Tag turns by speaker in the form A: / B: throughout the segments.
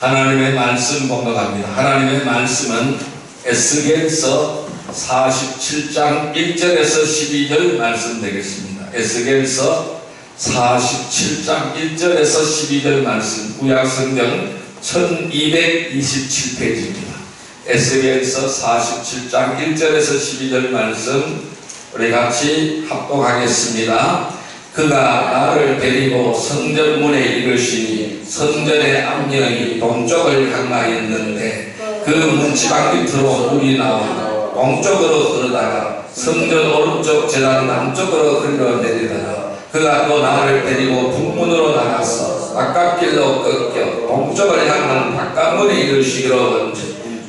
A: 하나님의 말씀 공독합니다. 하나님의 말씀은 에스겔서 47장 1절에서 12절 말씀 되겠습니다. 에스겔서 47장 1절에서 12절 말씀, 구약성경 1227페이지입니다. 에스겔서 47장 1절에서 12절 말씀 우리 같이 합독하겠습니다. 그가 나를 데리고 성전문에 이르시니 성전의 앞면이 동쪽을 향하였는데 그 문지방 밑으로 물이 나오고 동쪽으로 흐르다가 성전 오른쪽 제단 남쪽으로 흘러내리더라. 그가 또 나를 데리고 북문으로 나가서 바깥길로 꺾여 동쪽을 향한 바깥문에 이르시기로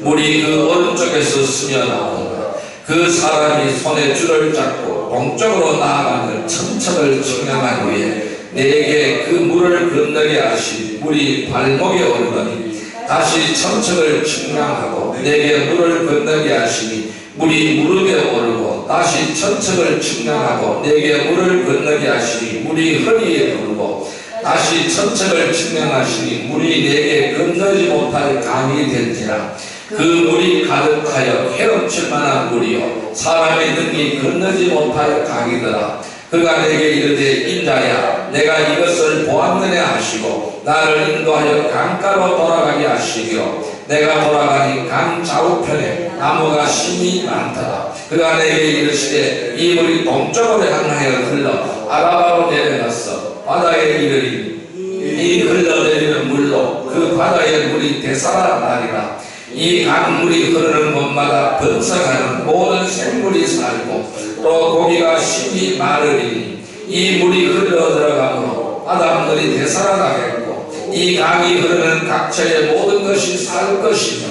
A: 물이 그 오른쪽에서 스며나오더라. 그 사람이 손에 줄을 잡고 동쪽으로 나아가는 천척을 측량한 후에 내게 그 물을 건너게 하시니 물이 발목에 오르더니 다시 천척을 측량하고 내게 물을 건너게 하시니 물이 무릎에 오르고 다시 천척을 측량하고 내게 물을 건너게 하시니 물이 허리에 오르고 다시 천척을 측량하시니 물이 내게 건너지 못할 강이 된지라. 그 물이 가득하여 헤엄칠 만한 물이요 사람의 능히 건너지 못할 강이더라. 그가 내게 이르되 인자야 내가 이것을 보았느냐 하시고 나를 인도하여 강가로 돌아가게 하시기로 내가 돌아가니 강 좌우편에 나무가 심이 많더라. 그가 내게 이르시되 이 물이 동쪽으로 향하여 흘러 아라바로 내려갔어 바다에 이르리니 이 흘러내리는 물로 그 바다의 물이 되살아나리라. 이 강물이 흐르는 곳마다 번성하는 모든 생물이 살고 또 고기가 심히 마르리니 이 물이 흘러 들어가므로 바닷물이 되살아나겠고 이 강이 흐르는 각처의 모든 것이 살 것이며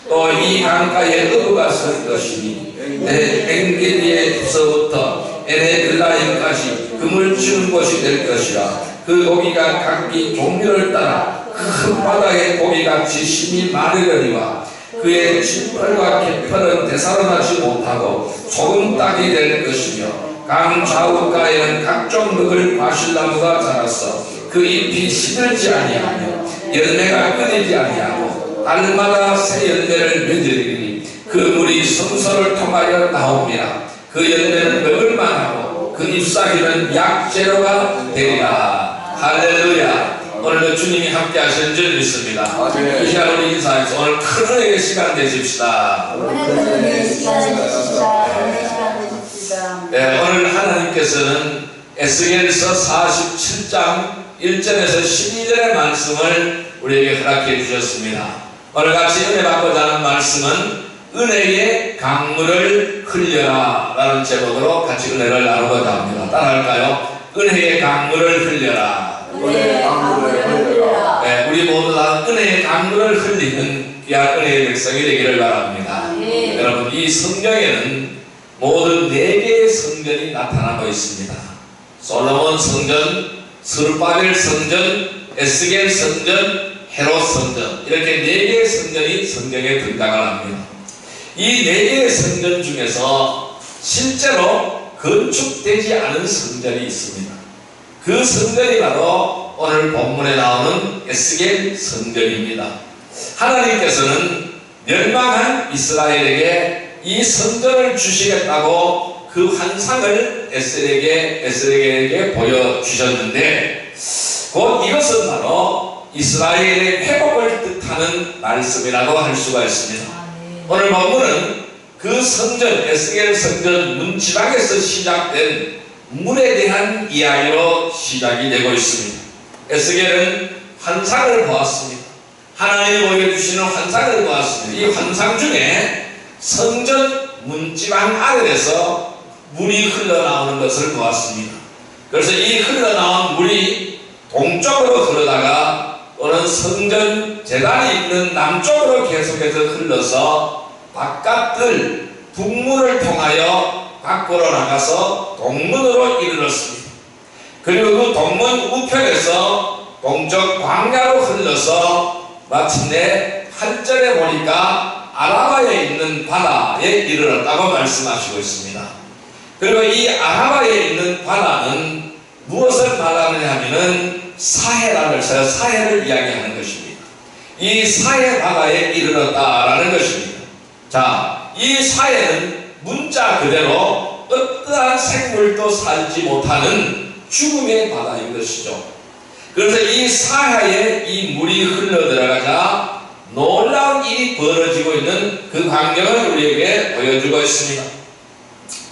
A: 또 이 강가에 어부가 설 것이니 엔게디에서부터 에네글라임까지 금을 치는 곳이 될 것이라. 그 고기가 각기 종류를 따라 큰 바다의 고기같이 심히 마르려니와 그의 진펄과 깃펄은 되살아나지 못하고 소금딱이 될 것이며 강 좌우가에는 각종 먹을 과실나무가 자랐어 그 잎이 시들지 아니하며 열매가 끊이지 아니하고 달마다 새 열매를 맺으리니 그 물이 성소를 통하여 나옵니다. 그 열매는 먹을만하고 그 잎사귀는 약재료가 되리라. 할렐루야. 오늘도 주님이 함께 하시는 줄 믿습니다. 이 시간 우리 인사해서 오늘 큰 은혜의 시간 되십시다. 오늘 하나님께서는 에스겔서 47장 1절에서 12절의 말씀을 우리에게 허락해 주셨습니다. 오늘 같이 은혜 받고자 하는 말씀은 은혜의 강물을 흘려라 라는 제목으로 같이 은혜를 나누고자 합니다. 따라할까요? 은혜의 강물을 흘려라. 우리 모두 다 은혜의 강물을 흘리는 귀한 은혜의 백성이 되기를 바랍니다. 여러분, 이 성경에는 모든 4개의 성전이 나타나고 있습니다. 솔로몬 성전, 스룹바벨 성전, 에스겔 성전, 헤롯 성전, 이렇게 4개의 성전이 성경에 등장을 합니다. 이 4개의 성전 중에서 실제로 건축되지 않은 성전이 있습니다. 그 성전이 바로 오늘 본문에 나오는 에스겔 성전입니다. 하나님께서는 멸망한 이스라엘에게 이 성전을 주시겠다고 그 환상을 에스겔에게 보여주셨는데 곧 이것은 바로 이스라엘의 회복을 뜻하는 말씀이라고 할 수가 있습니다. 오늘 본문은 그 성전, 에스겔 성전 문지방에서 시작된 물에 대한 이야기로 시작이 되고 있습니다. 에스겔은 환상을 보았습니다. 하나님이 보여주시는 환상을 보았습니다. 이 환상 중에 성전 문지방 아래에서 물이 흘러나오는 것을 보았습니다. 그래서 이 흘러나온 물이 동쪽으로 흐르다가 또는 성전 제단이 있는 남쪽으로 계속해서 흘러서 바깥을 북문을 통하여 밖으로 나가서 동문으로 이르렀습니다. 그리고 그 동문 우편에서 동쪽 광야로 흘러서 마침내 8절에 보니까 아라바에 있는 바다에 이르렀다고 말씀하시고 있습니다. 그리고 이 아라바에 있는 바다는 무엇을 말하느냐 하면은 사해라는 사해를 이야기하는 것입니다. 이 사해 바다에 이르렀다라는 것입니다. 자, 이 사해는 문자 그대로 어떠한 생물도 살지 못하는 죽음의 바다인 것이죠. 그래서 이 사해에 이 물이 흘러들어가자 놀라운 일이 벌어지고 있는 그 광경을 우리에게 보여주고 있습니다.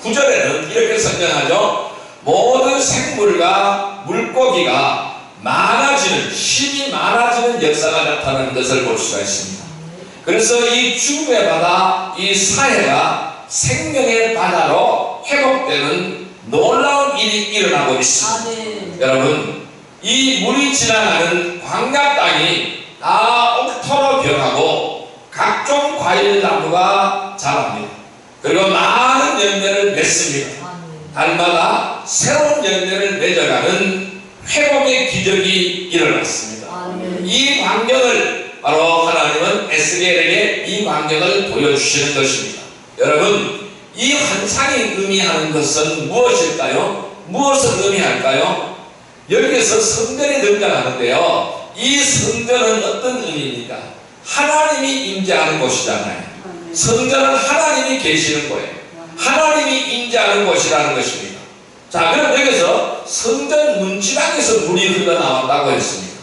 A: 9절에는 이렇게 설명하죠. 모든 생물과 물고기가 많아지는, 힘이 많아지는 역사가 나타나는 것을 볼 수가 있습니다. 그래서 이 죽음의 바다, 이 사해가 생명의 바다로 회복되는 놀라운 일이 일어나고 있습니다. 여러분, 이 물이 지나가는 광야 땅이 다 옥토로 변하고 각종 과일 나무가 자랍니다. 그리고 많은 열매를 맺습니다. 달마다 새로운 열매를 맺어가는 회복의 기적이 일어났습니다. 이 광경을 바로 하나님은 에스겔에게 이 광경을 보여주시는 것입니다. 여러분, 이 환상이 의미하는 것은 무엇일까요? 무엇을 의미할까요? 여기에서 성전이 등장하는데요. 이 성전은 어떤 의미입니까? 하나님이 임재하는 곳이잖아요. 성전은 하나님이 계시는 거예요. 하나님이 임재하는 곳이라는 것입니다. 자, 그럼 여기서 성전 문지방에서 물이 흘러나왔다고 했습니다.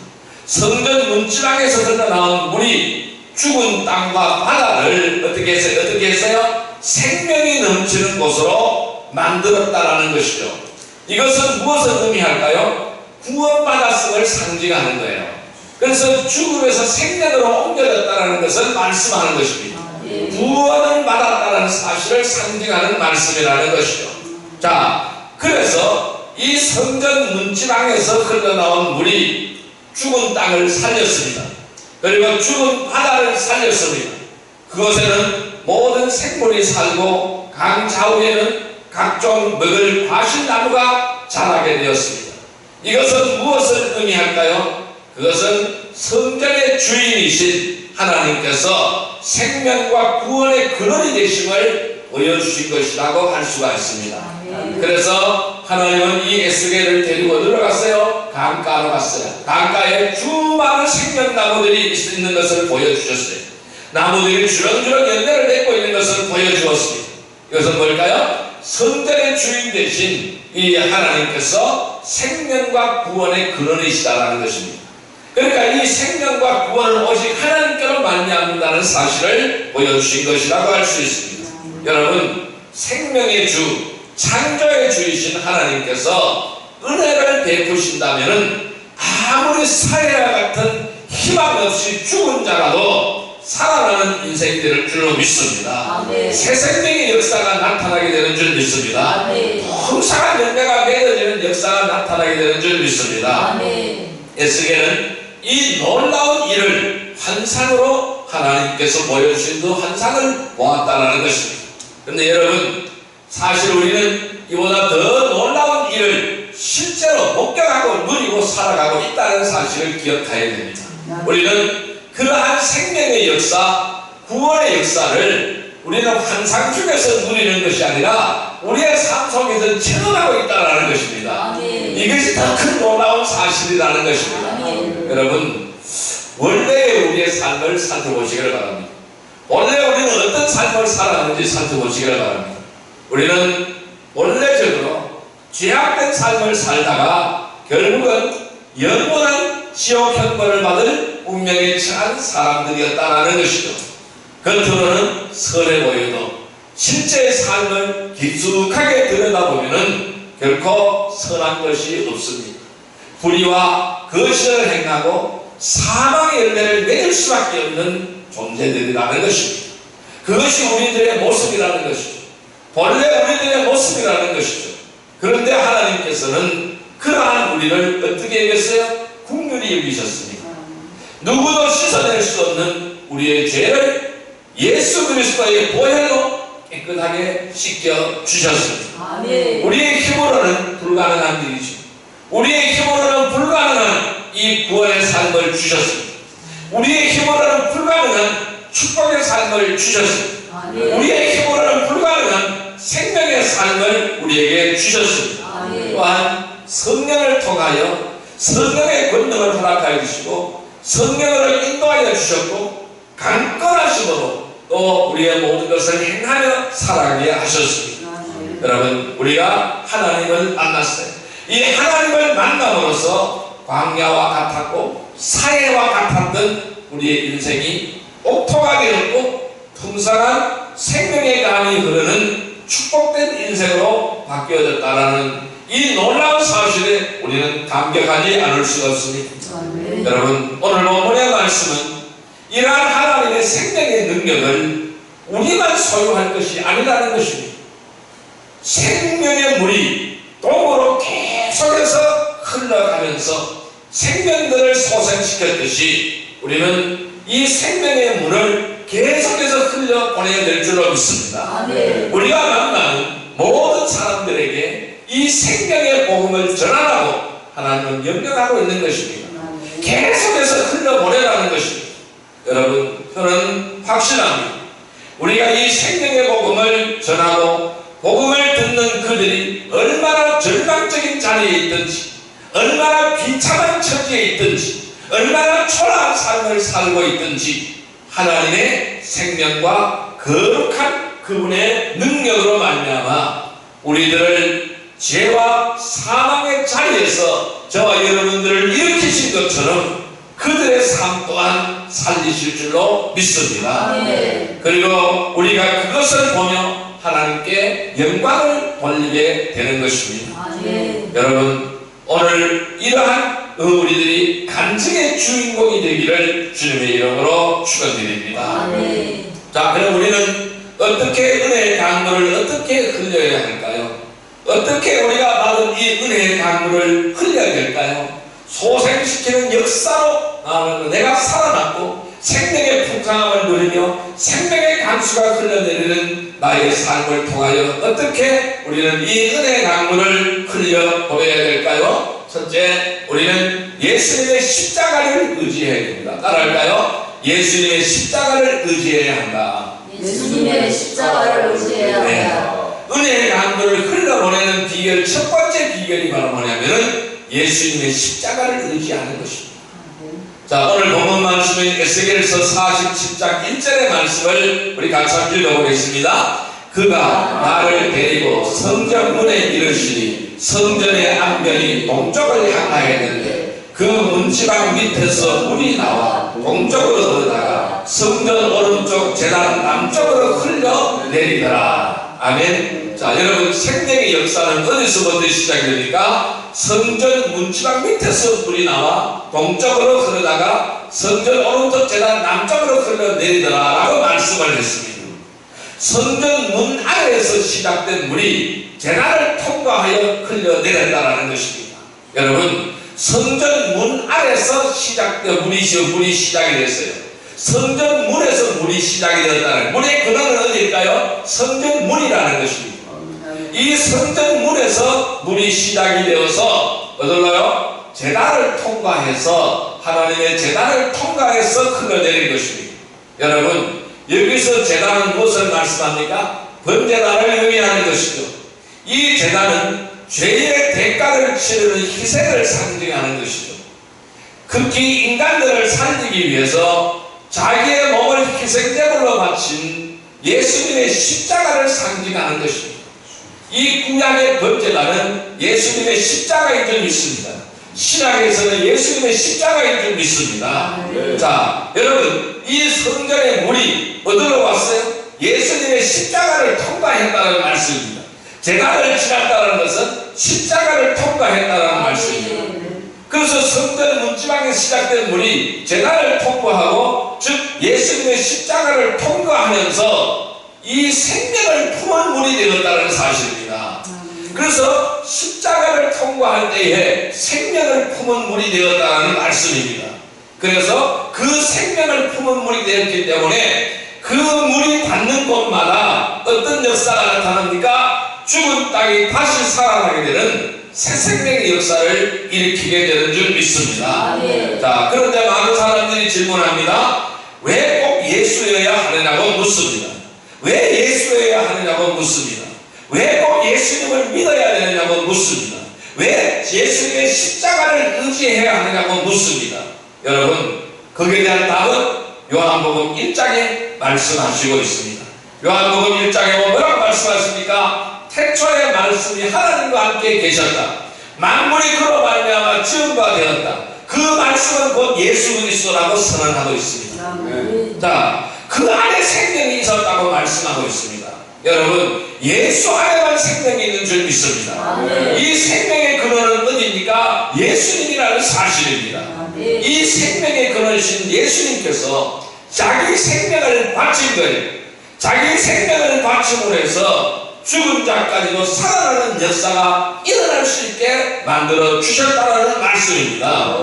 A: 성전 문지방에서 흘러나온 물이 죽은 땅과 바다를 어떻게 했어요? 생명이 넘치는 곳으로 만들었다라는 것이죠. 이것은 무엇을 의미할까요? 구원받았음을 상징하는 거예요. 그래서 죽음에서 생명으로 옮겨졌다는 것을 말씀하는 것입니다. 구원을 받았다는 사실을 상징하는 말씀이라는 것이죠. 자, 그래서 이 성전 문지방에서 흘러나온 물이 죽은 땅을 살렸습니다. 그리고 죽은 바다를 살렸습니다. 그곳에는 모든 생물이 살고 강 좌우에는 각종 먹을 과실나무가 자라게 되었습니다. 이것은 무엇을 의미할까요? 그것은 성전의 주인이신 하나님께서 생명과 구원의 근원이 되심을 보여주신 것이라고 할 수가 있습니다. 그래서 하나님은 이 에스겔을 데리고 들어갔어요. 강가로 갔어요. 강가에 수많은 생명나무들이 있는 것을 보여주셨어요. 나무들이 주렁주렁 열매를 맺고 있는 것을 보여주었습니다. 이것은 뭘까요? 성전의 주인 되신 이 하나님께서 생명과 구원의 근원이시다라는 것입니다. 그러니까 이 생명과 구원은 오직 하나님께로 말미암는다는 사실을 보여주신 것이라고 할 수 있습니다. 여러분, 생명의 주, 창조의 주이신 하나님께서 은혜를 베푸신다면 아무리 사해와 같은 희망 없이 죽은 자라도 살아나는 인생이 될 줄로 믿습니다. 새 생명의 역사가 나타나게 되는 줄 믿습니다. 풍성한 열매가 맺어지는 역사가 나타나게 되는 줄 믿습니다. 에스겔은 이 놀라운 일을 환상으로 하나님께서 보여주신 그 환상을 보았다는 것입니다. 그런데 여러분, 사실 우리는 이보다 더 놀라운 일을 실제로 목격하고 누리고 살아가고 있다는 사실을 기억해야 됩니다. 우리는 그러한 생명의 역사, 구원의 역사를 우리는 환상 중에서 누리는 것이 아니라 우리의 삶 속에서 체험하고 있다는 것입니다. 이것이 더 큰 놀라운 사실이라는 것입니다. 여러분, 원래의 우리의 삶을 살펴보시기를 바랍니다. 원래 우리는 어떤 삶을 살았는지 살펴보시기를 바랍니다. 우리는 원래적으로 죄악된 삶을 살다가 결국은 영원한 지옥 형벌을 받을 운명에 처한 사람들이었다는 것이죠. 겉으로는 선해 보여도 실제의 삶을 깊숙하게 들여다보면 결코 선한 것이 없습니다. 불의와 거짓을 행하고 사망의 열매를 맺을 수밖에 없는 존재들이라는 것입니다. 그것이 우리들의 모습이라는 것이죠. 본래 우리들의 모습이라는 것이죠. 그런데 하나님께서는 그러한 우리를 어떻게 여겼어요? 긍휼히 여기셨습니다. 누구도 씻어낼 수 없는 우리의 죄를 예수 그리스도의 보혈로 깨끗하게 씻겨 주셨습니다. 우리의 힘으로는 불가능한 일이죠. 우리의 힘으로는 불가능한 이 구원의 삶을 주셨습니다. 우리의 힘으로는 불가능한 축복의 삶을 주셨습니다. 우리의 힘으로는 불가능한 생명의 삶을 우리에게 주셨습니다. 또한 성령을 통하여 성령의 권능을 허락하여 주시고 성령을 인도하여 주셨고 강건하심으로 또 우리의 모든 것을 행하며 살아가게 하셨습니다. 여러분, 우리가 하나님을 만났어요. 이 하나님을 만남으로써 광야와 같았고 사해와 같았던 우리의 인생이 옥토가 되었고 풍성한 생명의 강이 흐르는 축복된 인생으로 바뀌어졌다라는 이 놀라운 사실에 우리는 감격하지 않을 수가 없습니다. 여러분, 오늘 본문의 말씀은 이러한 하나님의 생명의 능력을 우리만 소유할 것이 아니라는 것입니다. 생명의 물이 똥으로 계속해서 흘러가면서 생명들을 소생시켰듯이 우리는 이 생명의 물을 계속해서 흘려보내야 될 줄로 믿습니다. 우리가 만나는 모든 사람들에게 이 생명의 복음을 전하라고 하나님은 명령하고 있는 것입니다. 계속해서 흘려보내라는 것입니다. 여러분, 저는 확신합니다. 우리가 이 생명의 복음을 전하고 복음을 듣는 그들이 얼마나 절망적인 자리에 있든지, 얼마나 비참한 처지에 있든지, 얼마나 초라한 삶을 살고 있든지 하나님의 생명과 거룩한 그분의 능력으로 말미암아 우리들을 죄와 사망의 자리에서 저와 여러분들을 일으키신 것처럼 그들의 삶 또한 살리실 줄로 믿습니다. 그리고 우리가 그것을 보며 하나님께 영광을 돌리게 되는 것입니다. 여러분, 오늘 이러한 우리들이 간증의 주인공이 되기를 주님의 이름으로 축원드립니다. 자, 그럼 우리는 어떻게 은혜의 강물을 어떻게 흘려야 할까요? 어떻게 우리가 받은 이 은혜의 강물을 흘려야 될까요? 소생시키는 역사로 내가 살아났고 생명의 풍성함을 누리며 생명의 강수가 흘러내리는 나의 삶을 통하여 어떻게 우리는 이 은혜의 강물을 흘려보내야 될까요? 첫째, 우리는 예수님의 십자가를 의지해야 됩니다. 따라할까요? 예수님의 십자가를 의지해야 한다.
B: 예수님의 십자가를 의지해야 한다.
A: 은혜의 강물을 흘려보내는 비결, 첫 번째 비결이 바로 뭐냐면은 예수님의 십자가를 의지하는 것입니다. 자, 오늘 본문 말씀인 에스겔서 47장 1절의 말씀을 우리 같이 한번 읽어보겠습니다. 그가 나를 데리고 성전문에 이르시니 성전의 안면이 동쪽을 향하였는데 그 문지방 밑에서 물이 나와 동쪽으로 흐르다가 성전 오른쪽 제단 남쪽으로 흘러내리더라. 아멘. 자, 여러분, 생명의 역사는 어디서부터 시작이 됩니까? 성전 문지방 밑에서 물이 나와 동쪽으로 흐르다가 성전 오른쪽 제단 남쪽으로 흘러내리더라 라고 말씀을 했습니다. 성전 문 아래에서 시작된 물이 제단을 통과하여 흘러내렸다라는 것입니다. 여러분, 성전 문 아래에서 시작된 물이 시작이 됐어요. 성전 문에서 물이 시작이 되었다는, 물의 근원은 어디일까요? 성전 문이라는 것입니다. 이 성전 문에서 물이 시작이 되어서 어디로요? 제단을 통과해서, 하나님의 제단을 통과해서 흘러내린 것입니다. 여러분, 여기서 제단은 무엇을 말씀합니까? 번제단을 의미하는 것이죠. 이 제단은 죄의 대가를 치르는 희생을 상징하는 것이죠. 극히 인간들을 살리기 위해서 자기의 몸을 희생제물로 바친 예수님의 십자가를 상징하는 것입니다. 이 구약의 번제단은 예수님의 십자가인 줄 믿습니다. 신약에서는 예수님의 십자가인 줄 믿습니다. 자, 여러분, 이 성전의 물이 어디로 왔어요? 예수님의 십자가를 통과했다는 말씀입니다. 제단을 지났다는 것은 십자가를 통과했다는 말씀입니다. 그래서 성전 문지방에 시작된 물이 제단을 통과하고, 즉 예수님의 십자가를 통과하면서 이 생명을 품은 물이 되었다는 사실입니다. 그래서 십자가를 통과할 때에 생명을 품은 물이 되었다는 말씀입니다. 그래서 그 생명을 품은 물이 되었기 때문에 그 물이 닿는 곳마다 어떤 역사가 나타납니까? 죽은 땅이 다시 살아나게 되는 새 생명의 역사를 일으키게 되는 줄 믿습니다. 자, 그런데 많은 사람들이 질문합니다. 왜 꼭 예수여야 하느냐고 묻습니다. 왜 예수여야 하느냐고 묻습니다. 왜 꼭 예수님을 믿어야 되느냐고 묻습니다. 왜 예수님의 십자가를 의지해야 하느냐고 묻습니다. 여러분, 거기에 대한 답은 요한복음 1장에 말씀하시고 있습니다. 요한복음 1장에 뭐라고 말씀하십니까? 태초에 말씀이 하나님과 함께 계셨다. 만물이 그로 말미암아 지은 바 되었다. 그 말씀은 곧 예수 그리스도라고 선언하고 있습니다. 자, 그 안에 생명이 있었다고 말씀하고 있습니다. 여러분, 예수 안에만 생명이 있는 줄 믿습니다. 이 생명의 근원은 어디입니까? 예수님이라는 사실입니다. 이 생명의 근원이신 예수님께서 자기 생명을 바친 거예요. 자기 생명을 바침으로 해서 죽은 자까지도 살아나는 역사가 일어날 수 있게 만들어 주셨다는 말씀입니다.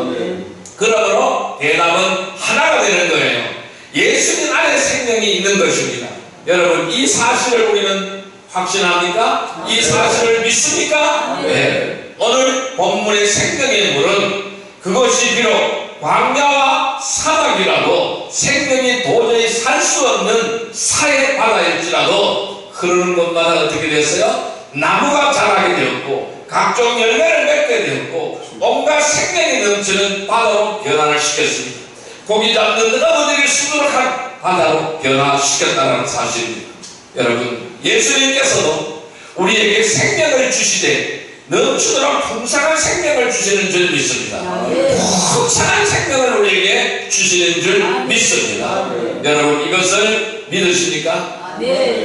A: 그러므로 대답은 하나가 되는 거예요. 예수님 안에 생명이 있는 것입니다. 여러분, 이 사실을 우리는 확신합니까? 이 사실을 믿습니까? 네. 오늘 본문의 생명의 물은 그것이 비록 광야와 사막이라도 생명이 도저히 살 수 없는 사해 바다일지라도 흐르는 곳마다 어떻게 됐어요? 나무가 자라게 되었고 각종 열매를 맺게 되었고 온갖 생명이 넘치는 바다로 변화를 시켰습니다. 고기 잡는 어부들이 수두룩한 바다로 변화시켰다는 사실입니다. 여러분, 예수님께서도 우리에게 생명을 주시되 넘치도록 풍성한 생명을 주시는 줄 믿습니다. 풍성한 생명을 우리에게 주시는 줄 믿습니다. 여러분, 이것을 믿으십니까?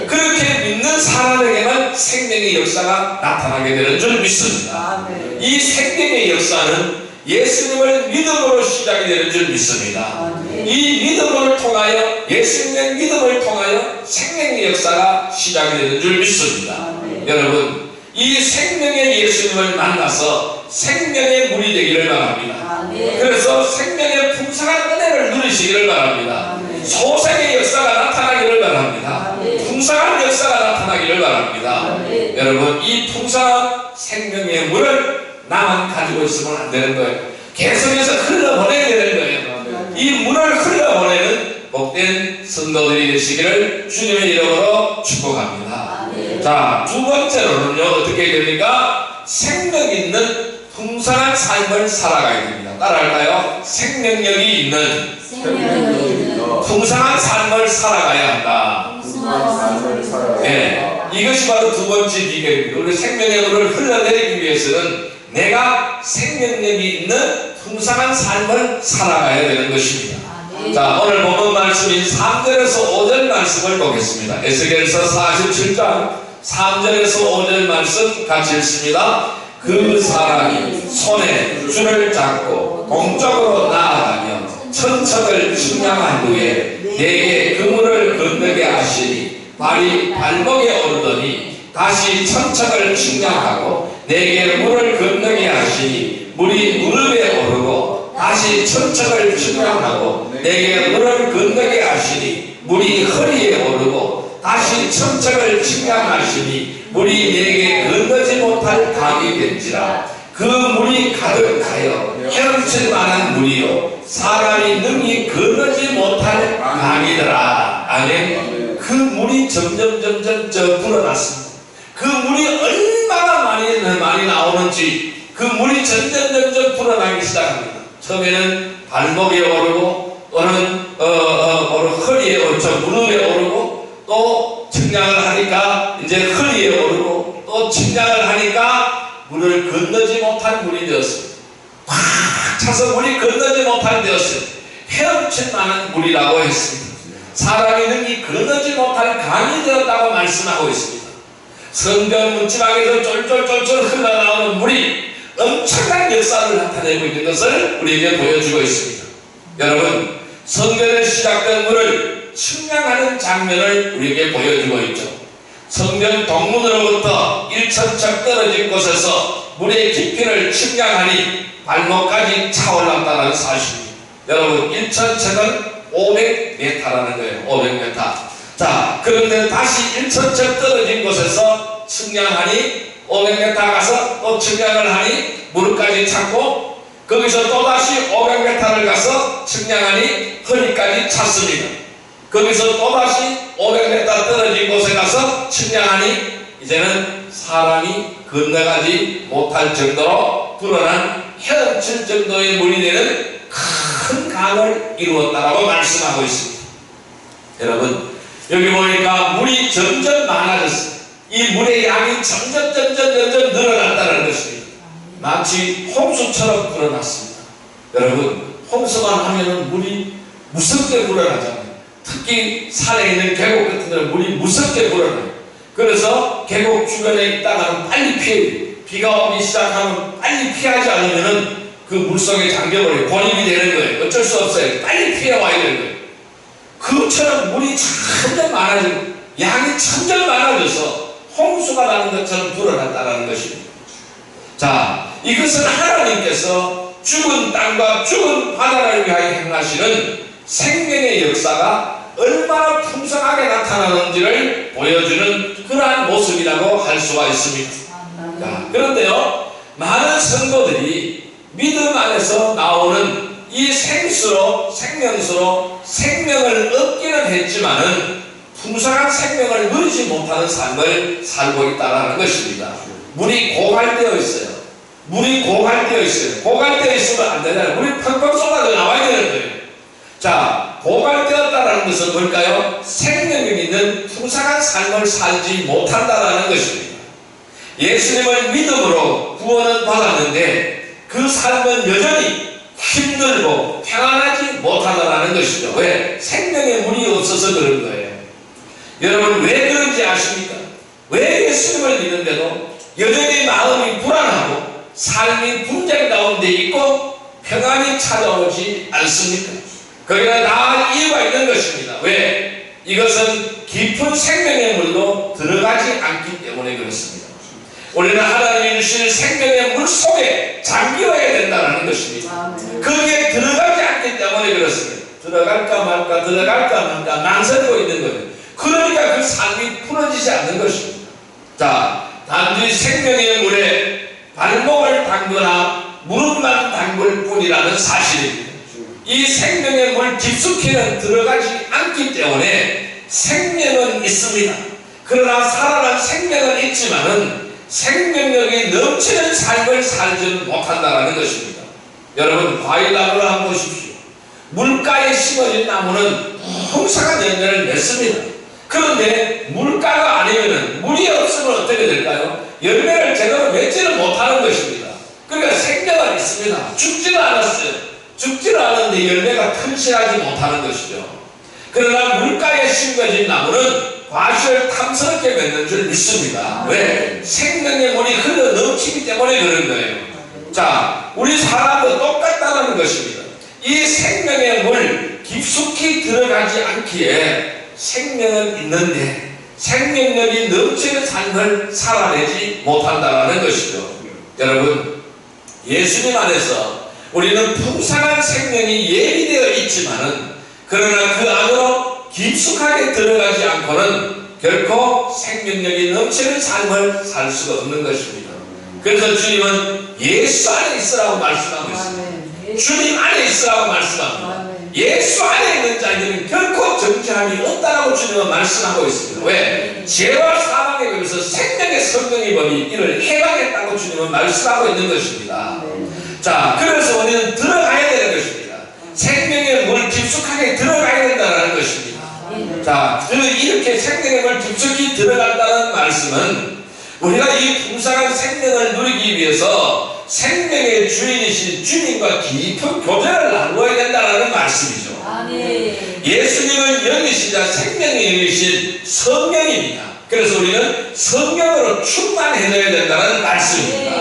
A: 그렇게 믿는 사람에게만 생명의 역사가 나타나게 되는 줄 믿습니다. 이 생명의 역사는 예수님을 믿음으로 시작이 되는 줄 믿습니다. 이 믿음을 통하여, 예수님의 믿음을 통하여 생명의 역사가 시작이 되는 줄 믿습니다. 여러분, 이 생명의 예수님을 만나서 생명의 물이 되기를 바랍니다. 그래서 생명의 풍성한 은혜를 누리시기를 바랍니다. 소생의 역사가 나타나기를 바랍니다. 풍성한 역사가 나타나기를 바랍니다. 여러분, 이 풍성한 생명의 물을 나만 가지고 있으면 안 되는 거예요. 계속해서 흘러보내야 되는 거예요. 이 물을 흘러보내는 복된 성도들이 되시기를 주님의 이름으로 축복합니다. 자, 두 번째로는요, 어떻게 됩니까? 생명 있는 풍성한 삶을 살아가야 됩니다. 따라할까요? 생명력이 있는 풍성한 삶을 살아가야 한다. 네, 이것이 바로 두 번째 비결입니다. 우리 생명의 물을 흘러내리기 위해서는 내가 생명력이 있는 풍성한 삶을 살아가야 되는 것입니다. 자, 오늘 본문 말씀인 3절에서 5절 말씀을 보겠습니다. 에스겔서 47장 3절에서 5절 말씀 같이 읽습니다. 그 사람이 손에 줄을 잡고 동쪽으로 나아가며 천척을 측량한 후에 내게 그물을 건너게 하시니 발이 발목에 오르더니 다시 천척을 측량하고 내게 물을 건너게 하시니 물이 무릎에 오르고 다시 천척을 측량하고 내게 물을 건너게 하시니 물이 허리에 오르고 다시 천척을 측량하시니 물이 내게 건너지 못할 강이 된지라. 그 물이 가득하여 헤엄칠 만한 물이요 사람이 능히 건너지 못할 강이더라. 아멘. 그 물이 점점 불어났습니다. 그 물이 얼마나 많이 나오는지 그 물이 점점 불어나기 시작합니다. 처음에는 발목에 오르고 허리에 오르고 무릎에 오르고 또 측량을 하니까 이제 허리에 오르고 또 측량을 하니까 물을 건너지 못한 물이 되었습니다. 꽉 차서 물이 건너지 못한 되었어요. 헤엄칠 만한 물이라고 했습니다. 사람이 능히 건너지 못할 강이 되었다고 말씀하고 있습니다. 성전 문지방에서 쫄쫄 흘러나오는 물이 엄청난 역사를 나타내고 있는 것을 우리에게 보여주고 있습니다. 여러분, 성전에 시작된 물을 측량하는 장면을 우리에게 보여주고 있죠. 성전 동문으로부터 1,000척 떨어진 곳에서 물의 깊이를 측량하니 발목까지 차올랐다는 사실입니다. 여러분, 1,000척은 500m라는 거예요. 500m. 자, 그런데 다시 1,000척 떨어진 곳에서 측량하니 500m 가서 또 측량을 하니 무릎까지 찼고 거기서 또다시 500m를 가서 측량하니 허리까지 찼습니다. 거기서 또다시 500m 떨어진 곳에 가서 측량하니 이제는 사람이 건너가지 못할 정도로 불어난 헤엄칠 정도의 물이 되는 큰 큰 강을 이루었다라고 말씀하고 있습니다. 여러분, 여기 보니까 물이 점점 많아졌어요. 이 물의 양이 점점 늘어났다는 것입니다. 마치 홍수처럼 불어났습니다. 여러분, 홍수만 하면은 물이 무섭게 불어나잖아요. 특히 산에 있는 계곡 같은 데는 물이 무섭게 불어나요. 그래서 계곡 주변에 있다가는 빨리 피해야 돼요. 비가 오기 시작하면 빨리 피하지 않으면은 그 물속에 잠겨버려요. 고립이 되는 거예요. 어쩔 수 없어요. 빨리 피해와야 되는 거예요. 그처럼 물이 점점 많아지고 양이 점점 많아져서 홍수가 나는 것처럼 불어났다는 것입니다. 자, 이것은 하나님께서 죽은 땅과 죽은 바다를 위하여 행하시는 생명의 역사가 얼마나 풍성하게 나타나는지를 보여주는 그러한 모습이라고 할 수가 있습니다. 자, 그런데요, 많은 성도들이 믿음 안에서 나오는 이 생수로 생명을 얻기는 했지만은 풍성한 생명을 누리지 못하는 삶을 살고 있다는 것입니다. 물이 고갈되어 있어요. 고갈되어 있으면 안 되잖아요. 물이 펑펑 쏟아져 나와야 되는 거예요. 자, 고갈되었다는 것은 뭘까요? 생명력 있는 풍성한 삶을 살지 못한다는 것입니다. 예수님을 믿음으로 구원은 받았는데 그 삶은 여전히 힘들고 평안하지 못하다는 것이죠. 왜? 생명의 물이 없어서 그런 거예요. 여러분, 왜 그런지 아십니까? 왜 예수님을 믿는데도 여전히 마음이 불안하고 삶이 분쟁 가운데 있고 평안이 찾아오지 않습니까? 거기에 다 이유가 있는 것입니다. 왜? 이것은 깊은 생명의 물로 들어가지 않기 때문에 그렇습니다. 우리는 하나님이 주신 생명의 물 속에 잠겨야 된다는 것입니다. 거기에 들어가지 않기 때문에 그렇습니다. 들어갈까 말까 망설이고 있는 거예요. 그러니까 그 삶이 풀어지지 않는 것입니다. 자, 단지 생명의 물에 발목을 담거나 무릎만 담글 뿐이라는 사실입니다. 이 생명의 물 깊숙이는 들어가지 않기 때문에 생명은 있습니다. 그러나 살아난 생명은 있지만은 생명력이 넘치는 삶을 살지는 못한다는 것입니다. 여러분, 과일나무를 한번 보십시오. 물가에 심어진 나무는 풍성한 열매를 맺습니다. 그런데 물가가 아니면은, 물이 없으면 어떻게 될까요? 열매를 제대로 맺지는 못하는 것입니다. 그러니까 생명은 있습니다. 죽지는 않았어요. 죽지는 않았는데 열매가 튼실하지 못하는 것이죠. 그러나 물가에 심겨진 나무는 과실을 탐스럽게 맺는 줄 믿습니다. 왜? 생명의 물이 흘러 넘치기 때문에 그런 거예요. 자, 우리 사람도 똑같다는 것입니다. 이 생명의 물 깊숙이 들어가지 않기에 생명은 있는데 생명력이 넘치는 삶을 살아내지 못한다는 것이죠. 여러분, 예수님 안에서 우리는 풍성한 생명이 예비되어 있지만은 그러나 그 안으로 깊숙하게 들어가지 않고는 결코 생명력이 넘치는 삶을 살 수가 없는 것입니다. 그래서 주님은 예수 안에 있으라고 말씀하고 있습니다. 주님 안에 있으라고 말씀합니다. 예수 안에 있는 자에게는 결코 정죄함이 없다라고 주님은 말씀하고 있습니다. 왜? 죄와 사망에 걸려서 생명의 성령의 법이 이를 해방했다고 주님은 말씀하고 있는 것입니다. 자, 그래서 우리는 들어가야 되는 것입니다. 생명의 물 깊숙하게 들어가야 된다는 것입니다. 자, 이렇게 생명의 물 깊숙이 들어간다는 말씀은 우리가 이 풍성한 생명을 누리기 위해서 생명의 주인이신 주님과 깊은 교제를 나누어야 된다는 말씀이죠. 예수님은 영이시자 생명의 영이신 성령입니다. 그래서 우리는 성령으로 충만해져야 된다는 말씀입니다.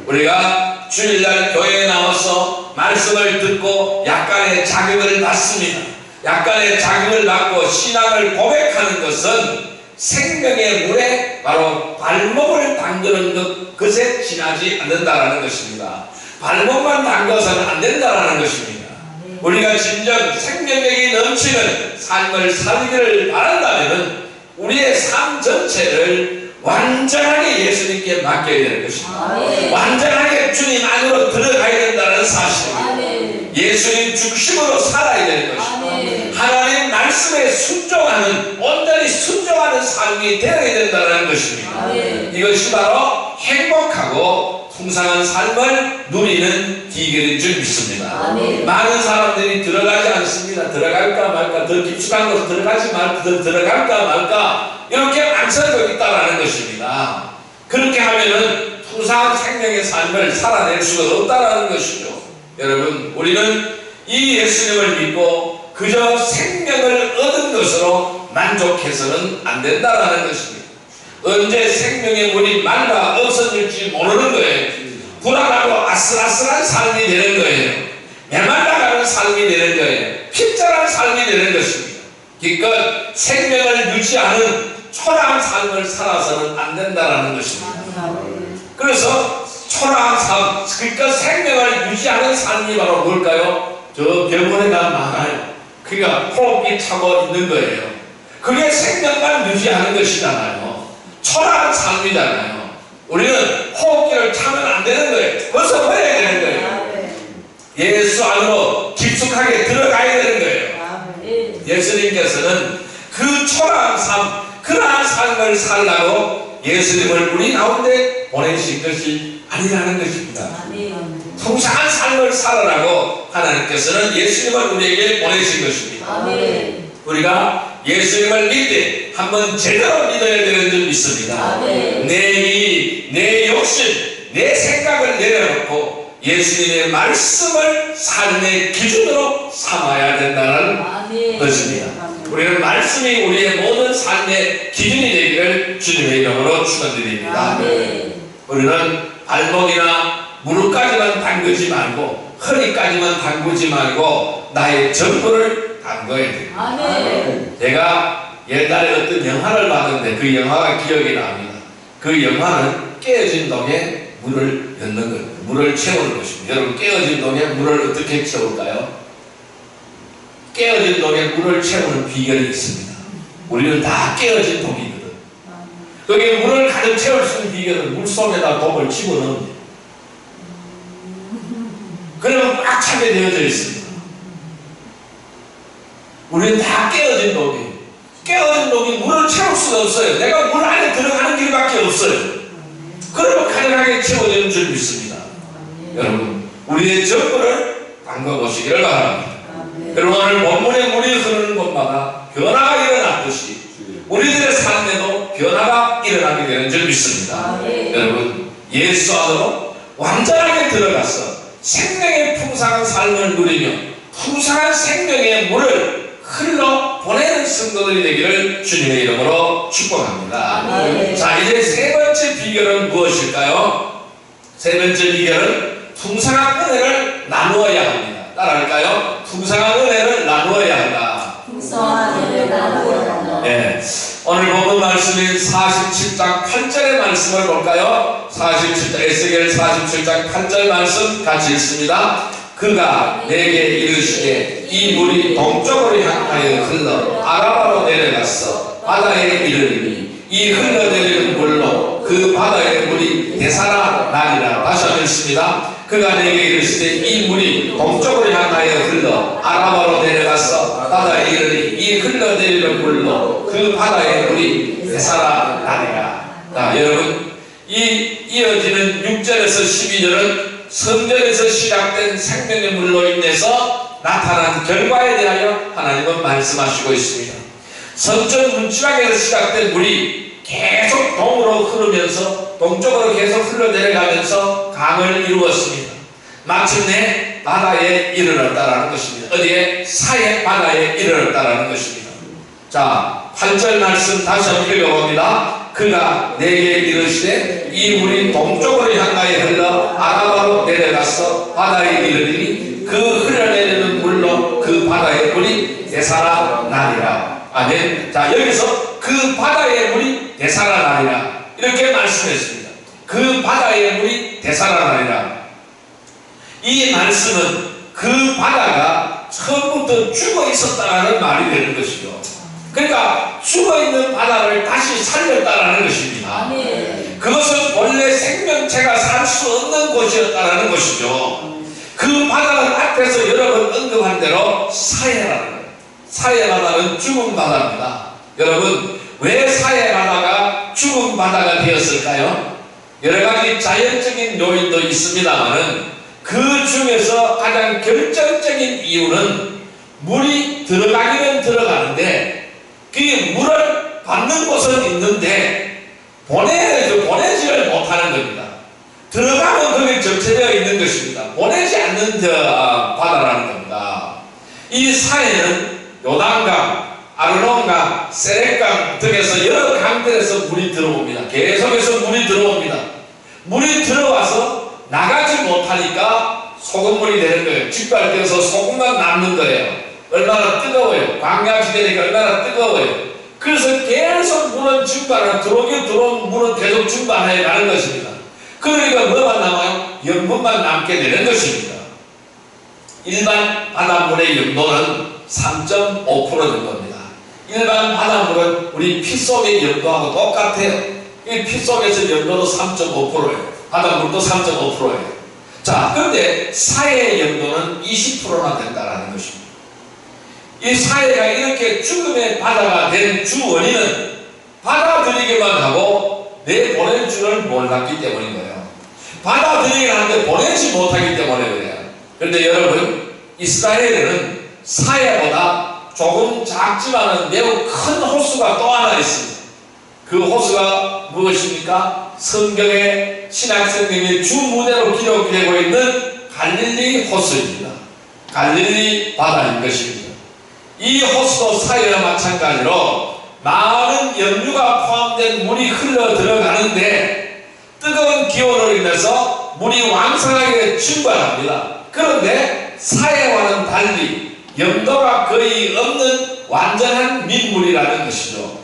A: 우리가 주일날 교회에 나와서 말씀을 듣고 약간의 자극을 받습니다. 약간의 자극을 받고 신앙을 고백하는 것은 생명의 물에 바로 발목을 담그는 것에 지나지 않는다는 것입니다. 발목만 담궈서는 안 된다는 것입니다. 우리가 진정 생명력이 넘치는 삶을 살기를 바란다면 우리의 삶 전체를 완전하게 예수님께 맡겨야 되는 것입니다. 완전하게 주님 안으로 들어가야 된다는 사실입니다. 예수님 중심으로 살아야 되는 것입니다. 하나님 말씀에 순종하는, 온전히 순종하는 삶이 되어야 된다는 것입니다. 이것이 바로 행복하고 풍성한 삶을 누리는 비결인 줄 믿습니다.
B: 아멘.
A: 많은 사람들이 들어가지 않습니다. 들어갈까 말까, 더 깊숙한 곳 들어갈까 말까 이렇게 망설이고 있다는 것입니다. 그렇게 하면은 풍성한 생명의 삶을 살아낼 수가 없다는 것이죠. 여러분, 우리는 이 예수님을 믿고 그저 생명을 얻은 것으로 만족해서는 안 된다는 것입니다. 언제 생명의 물이 말라 없어질지 모르는 거예요. 불안하고 아슬아슬한 삶이 되는 거예요. 메말라가는 삶이 되는 거예요. 피자란 삶이 되는 것입니다. 기껏 생명을 유지하는 초라한 삶을 살아서는 안 된다는 것입니다. 그래서 초라한 삶, 그러니까 생명을 유지하는 삶이 바로 뭘까요? 저 병원에가 많아요. 그러니까 호흡기 차고 있는 거예요. 그게 생명만 유지하는 것이잖아요. 초라한 삶이잖아요. 우리는 호흡기를 차면 안 되는 거예요. 벗어버려야 되는 거예요. 예수 안으로 깊숙하게 들어가야 되는 거예요. 예수님께서는 그 초라한 삶, 그러한 삶을 살라고 예수님을 우리 가운데 보내신 것이 아니라는 것입니다. 풍성한 삶을 살아라고 하나님께서는 예수님을 우리에게 보내신 것입니다. 우리가 예수님을 믿되 한번 제대로 믿어야 되는 줄 믿습니다. 내 욕심, 내 생각을 내려놓고 예수님의 말씀을 삶의 기준으로 삼아야 된다는 것입니다. 우리는 말씀이 우리의 모든 삶의 기준이 되기를 주님의 이름으로 축원드립니다. 우리는 발목이나 무릎까지만 담그지 말고 허리까지만 담그지 말고 나의 전부를 담궈야 됩니다. 제가 옛날에 어떤 영화를 봤는데 그 영화가 기억이 납니다. 그 영화는 깨어진 동에 물을 넣는 거예요. 물을 채우는 것입니다. 여러분, 깨어진 동에 물을 어떻게 채울까요? 깨어진 동에 물을 채우는 비결이 있습니다. 우리는 다 깨어진 동이거든. 거기에 물을 가득 채울 수 있는 비결은 물 속에다 동을 집어넣는 거예요. 그러면 꽉 차게 되어져 있습니다. 우리는 다 깨어진 동이에요. 깨어진 동이 물을 채울 수가 없어요. 내가 물 안에 들어가는 길밖에 없어요. 그러면 가능하게 채워지는 줄 믿습니다. 여러분, 우리의 전부를 담궈보시기를 바랍니다. 여러분, 오늘 본문에 물이 흐르는 곳마다 변화가 일어났듯이 우리들의 삶에도 변화가 일어나게 되는 줄 믿습니다. 여러분, 예수 안으로 완전하게 들어가서 생명의 풍성한 삶을 누리며 풍성한 생명의 물을 흘러 보내는 성도들이 되기를 주님의 이름으로 축복합니다. 자, 이제 세 번째 비결은 무엇일까요? 세 번째 비결은 풍성한 은혜를 나누어야 합니다. 따라할까요? 풍성한 은혜를 나누어야 한다.
B: 풍성한 은혜를 나누어야 한다.
A: 네. 오늘 본문 말씀인 47장 8절의 말씀을 볼까요? 47장, 에스겔 47장 8절 말씀 같이 읽습니다. 그가 내게 이르시되 이 물이 동쪽으로 향하여 흘러 아라바로 내려갔어 바다에 이르리니 이 흘러내리는 물로 그 바다의 물이 되살아 나리라. 다시 한번 읽습니다. 그가 내게 이르시되 이 물이 동쪽으로 향하여 흘러 아라바로 내려가서 바다에 이르니 이 흘러내리는 물로 그 바다의 물이 되살아 나리라. 자, 여러분, 이 이어지는 6절에서 12절은 성전에서 시작된 생명의 물로 인해서 나타난 결과에 대하여 하나님은 말씀하시고 있습니다. 성전 문지방에서 시작된 물이 계속 동으로 흐르면서 동쪽으로 계속 흘러내려가면서 강을 이루었습니다. 마침내 바다에 이르렀다라는 것입니다. 어디에? 사해 바다에 이르렀다라는 것입니다. 자, 8절 말씀 다시 한번 읽어봅니다. 그가 내게 이르시되 이 물이 동쪽으로 향하여 흘러 아라바로 내려가서 바다에 이르리니 그 흘러내리는 물로 그 바다의 물이 되살아 나리라. 아멘. 자, 여기서 그 바다의 물이 되살아 나리라 이렇게 말씀했습니다. 그 바다의 물이 되살아 나리라. 이 말씀은 그 바다가 처음부터 죽어 있었다는 말이 되는 것이죠. 그러니까 죽어있는 바다를 다시 살렸다라는 것입니다. 그것은 원래 생명체가 살 수 없는 곳이었다라는 것이죠. 그 바다는 앞에서 여러 번 언급한 대로 사해라는 거예요. 사해바다는 죽은 바다입니다. 여러분, 왜 사해바다가 죽은 바다가 되었을까요? 여러 가지 자연적인 요인도 있습니다만은 그 중에서 가장 결정적인 이유는 물이 들어가기는 들어가는데 그 물을 받는 곳은 있는데 보내지를 못하는 겁니다. 들어가면 거기 적체되어 있는 것입니다. 보내지 않는 바다라는 겁니다. 이 사해는 요단강, 아르논강, 세렛강 등에서 여러 강들에서 물이 들어옵니다. 계속해서 물이 들어옵니다. 물이 들어와서 나가지 못하니까 소금물이 되는 거예요. 쥐빨 떼서 소금만 남는 거예요. 얼마나 뜨거워요. 광야지대니까 얼마나 뜨거워요. 그래서 계속 물은 들어온 물은 계속 증발해 가는 것입니다. 그러니까 뭐만 남아요? 염분만 남게 되는 것입니다. 일반 바닷물의 염도는 3.5% 정도입니다. 일반 바닷물은 우리 피 속의 염도하고 똑같아요. 이 피 속에서 염도도 3.5%예요. 바닷물도 3.5%예요. 자, 그런데 사해의 염도는 20%나 된다는 것입니다. 이 사해가 이렇게 죽음의 바다가 된 주 원인은 받아들이기만 하고 내보낼 줄을 몰랐기 때문인 거예요. 받아들이긴 하는데 보내지 못하기 때문에 그래요. 그런데 여러분, 이스라엘에는 사해보다 조금 작지만은 매우 큰 호수가 또 하나 있습니다. 그 호수가 무엇입니까? 성경의 신약성경의 주무대로 기록되고 있는 갈릴리 호수입니다. 갈릴리 바다인 것입니다. 이 호수도 사해와 마찬가지로 많은 염류가 포함된 물이 흘러 들어가는데 뜨거운 기온으로 인해서 물이 왕성하게 증발합니다. 그런데 사해와는 달리 염도가 거의 없는 완전한 민물이라는 것이죠.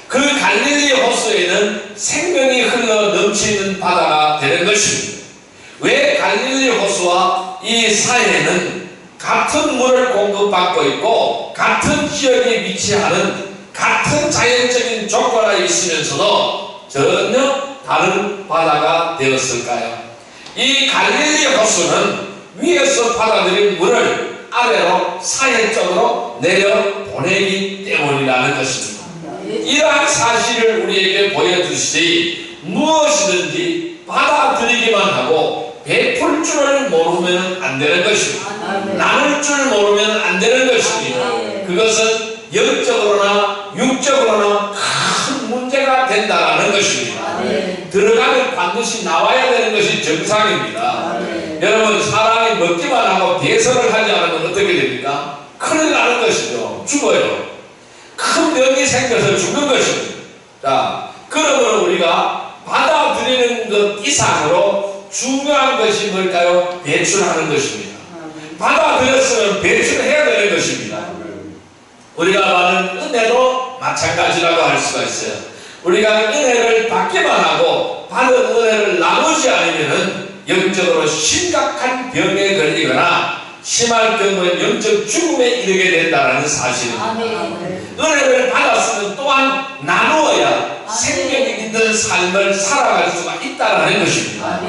A: 그 갈릴리 호수에는 생명이 흘러 넘치는 바다가 되는 것입니다. 왜 갈릴리 호수와 이 사해는 같은 물을 공급받고 있고 같은 지역에 위치하는 같은 자연적인 조건이 있으면서도 전혀 다른 바다가 되었을까요? 이 갈릴리 호수는 위에서 받아들인 물을 아래로 사해 쪽으로 내려보내기 때문이라는 것입니다. 이러한 사실을 우리에게 보여주시지 무엇이든지 받아들이기만 하고 베풀 줄을 모르면 안 되는 것입니다. 나눌 줄 모르면 안 되는 것입니다. 그것은 영적으로나 육적으로나 큰 문제가 된다는 것입니다. 들어가면 반드시 나와야 되는 것이 정상입니다. 여러분, 사람이 먹기만 하고 배설을 하지 않으면 어떻게 됩니까? 큰일 나는 것이죠. 죽어요. 큰 병이 생겨서 죽는 것입니다. 자, 그러므로 우리가 받아들이는 것 이상으로 중요한 것이 뭘까요? 배출하는 것입니다. 받아들였으면 배출해야 되는 것입니다. 우리가 받은 은혜도 마찬가지라고 할 수가 있어요. 우리가 은혜를 받기만 하고 받은 은혜를 나누지 않으면 영적으로 심각한 병에 걸리거나 심할 경우에 영적 죽음에 이르게 된다는 사실입니다. 은혜를 받았으면 또한 나누어야 생명이 있는 삶을 살아갈 수가 있다는 것입니다.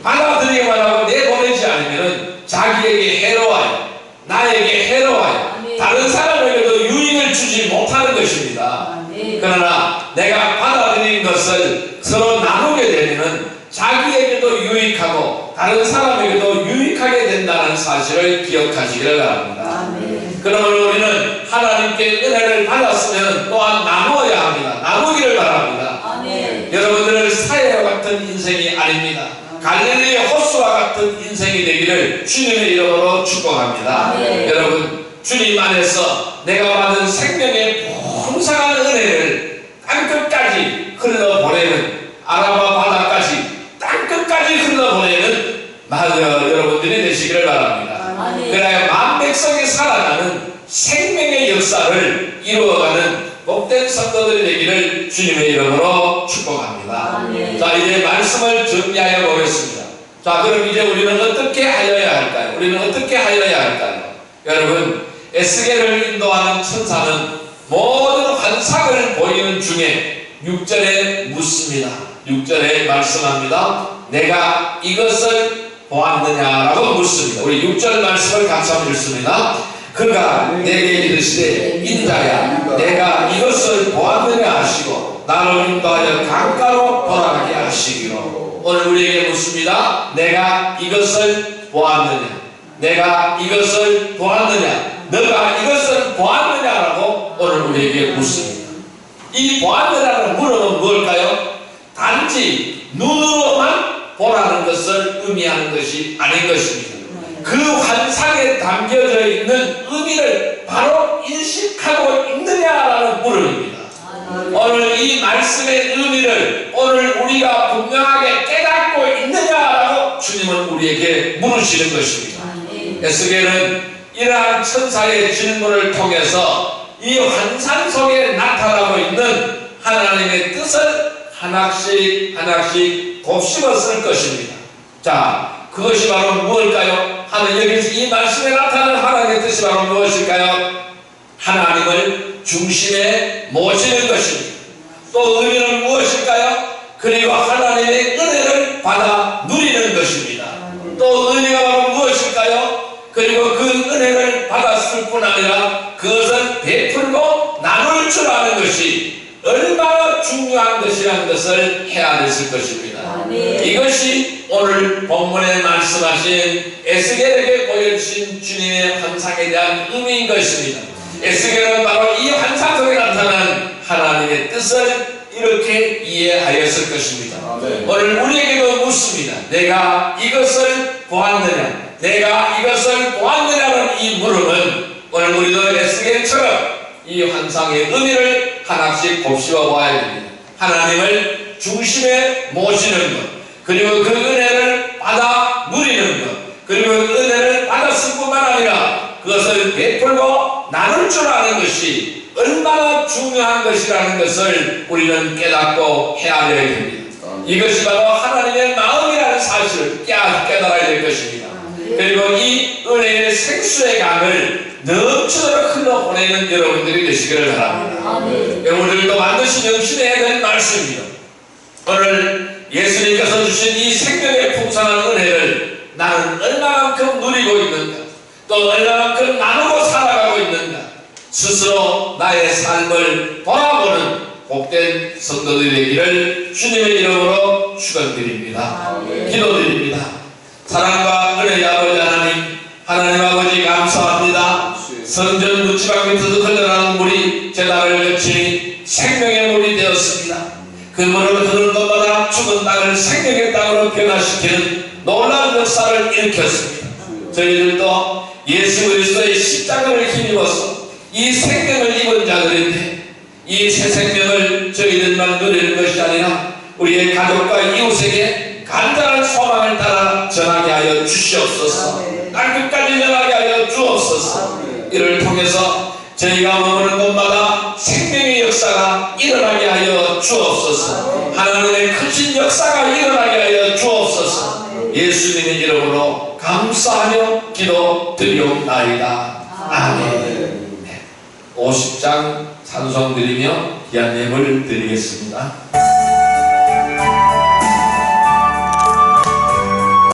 A: 받아들이기만 하고 내보내지 않으면 자기에게 해로워요. 나에게 해로워요. 다른 사람에게도 유익을 주지 못하는 것입니다. 그러나 내가 받아들인 것을 서로 나누게 되면 자기에게도 유익하고 다른 사람에게도 유익하게 된다는 사실을 기억하시기를 바랍니다. 그러므로 우리는 하나님께 은혜를 받았으면 또한 나누어야 합니다. 나누기를 바랍니다. 여러분들은 사해와 같은 인생이 아닙니다. 갈릴리 호수와 같은 인생이 되기를 주님의 이름으로 축복합니다. 여러분, 주님 안에서 내가 받은 생명의 풍성한 은혜를 땅끝까지 흘러보내는 아라바 바다까지 땅끝까지 흘러보내는 여러분들이 되시기를 바랍니다. 그래야 만백성이 살아가는 생명의 역사를 이루어가는 복된 성도들이 되기를 주님의 이름으로 축복합니다. 자, 이제 말씀을 정리하여 보겠습니다. 자, 그럼 이제 우리는 어떻게 하여야 할까요? 우리는 어떻게 하여야 할까요? 여러분, 에스겔을 인도하는 천사는 모든 환상을 보이는 중에 6절에 묻습니다. 6절에 말씀합니다. 내가 이것을 보았느냐라고 묻습니다. 우리 6절 말씀을 같이 한번 읽습니다. 그가 내게 이르시되 인자야, 내가 이것을 보았느냐 하시고 나를 인도하여 강가로 돌아가게 하시기로. 오늘 우리에게 묻습니다. 내가 이것을 보았느냐? 내가 이것을 보았느냐? 너가 이것을 보았느냐라고 오늘 우리에게 묻습니다. 이 보았느냐는 물음은 뭘까요? 단지 눈으로만 보라는 것을 의미하는 것이 아닌 것입니다. 그 환상에 담겨져 있는 의미를 바로 인식하고 있느냐라는 물음입니다. 오늘 이 말씀의 의미를 오늘 우리가 분명하게 깨닫고 있느냐라고 주님은 우리에게 물으시는 것입니다. 에스겔은 이러한 천사의 질문을 통해서 이 환상 속에 나타나고 있는 하나님의 뜻을 하나씩 하나씩 곱씹어 쓸 것입니다. 자, 그것이 바로 무엇일까요? 여기서 이 말씀에 나타나는 하나님의 뜻이 바로 무엇일까요? 하나님을 중심에 모시는 것입니다. 또 의미는 무엇일까요? 그리고 하나님의 은혜를 받아 누리는 것입니다. 또 의미가 바로 무엇일까요? 그리고 그 은혜를 받았을 뿐 아니라 그것을 베풀고 나눌 줄 아는 것이 얼마나 중요한 것이라는 것을 헤아렸을 것입니다. 이것이 오늘 본문에 말씀하신 에스겔에게 보여주신 주님의 환상에 대한 의미인 것입니다. 에스겔은 바로 이 환상 속에 나타난 하나님의 뜻을 이렇게 이해하였을 것입니다. 오늘 우리에게도 묻습니다. 내가 이것을 보았느냐? 내가 이것을 보았느냐는 이 물음은 오늘 우리도 에스겔처럼 이 환상의 의미를 하나씩 곱씹어 봐야 됩니다. 하나님을 중심에 모시는 것, 그리고 그 은혜를 받아 누리는 것, 그리고 그 은혜를 받았을 뿐만 아니라 그것을 베풀고 나눌 줄 아는 것이 얼마나 중요한 것이라는 것을 우리는 깨닫고 헤아려야 됩니다. 이것이 바로 하나님의 마음이라는 사실을 깨달아야 될 것입니다. 그리고 이 은혜의 생수의 강을 넘치도록 흘러보내는 여러분들이 되시기를 바랍니다. 여러분들도 반드시 명심해야 될 말씀입니다. 오늘 예수님께서 주신 이 생명의 풍성한 은혜를 나는 얼마만큼 누리고 있는가, 또 얼마만큼 나누고 살아가고 있는가, 스스로 나의 삶을 돌아보는 복된 성도들이 되기를 주님의 이름으로 축원드립니다. 기도드립니다. 사랑과 은혜의 아버지 하나님 아버지 감사합니다. 성전 묻지방 밑에서 흘러나는 물이 제단을 거치니 생명의 물이 되었습니다. 그 물을 흐르는 것마다 죽은 땅을 생명의 땅으로 변화시키는 놀라운 역사를 일으켰습니다. 저희들도 예수 그리스도의 십자가를 힘입어서 이 생명을 입은 자들인데 이 새 생명을 저희들만 누리는 것이 아니라 우리의 가족과 이웃에게 간절한 소망을 따라 전하게 하여 주시옵소서. 땅끝까지 전하게 하여 주옵소서. 이를 통해서 저희가 머무는 곳마다 생명의 역사가 일어나게 하여 주옵소서. 하나님의 크신 역사가 일어나게 하여 주옵소서. 예수님의 이름으로 감사하며 기도드리옵나이다. 아멘. 50장 찬송드리며 귀한 예물 드리겠습니다.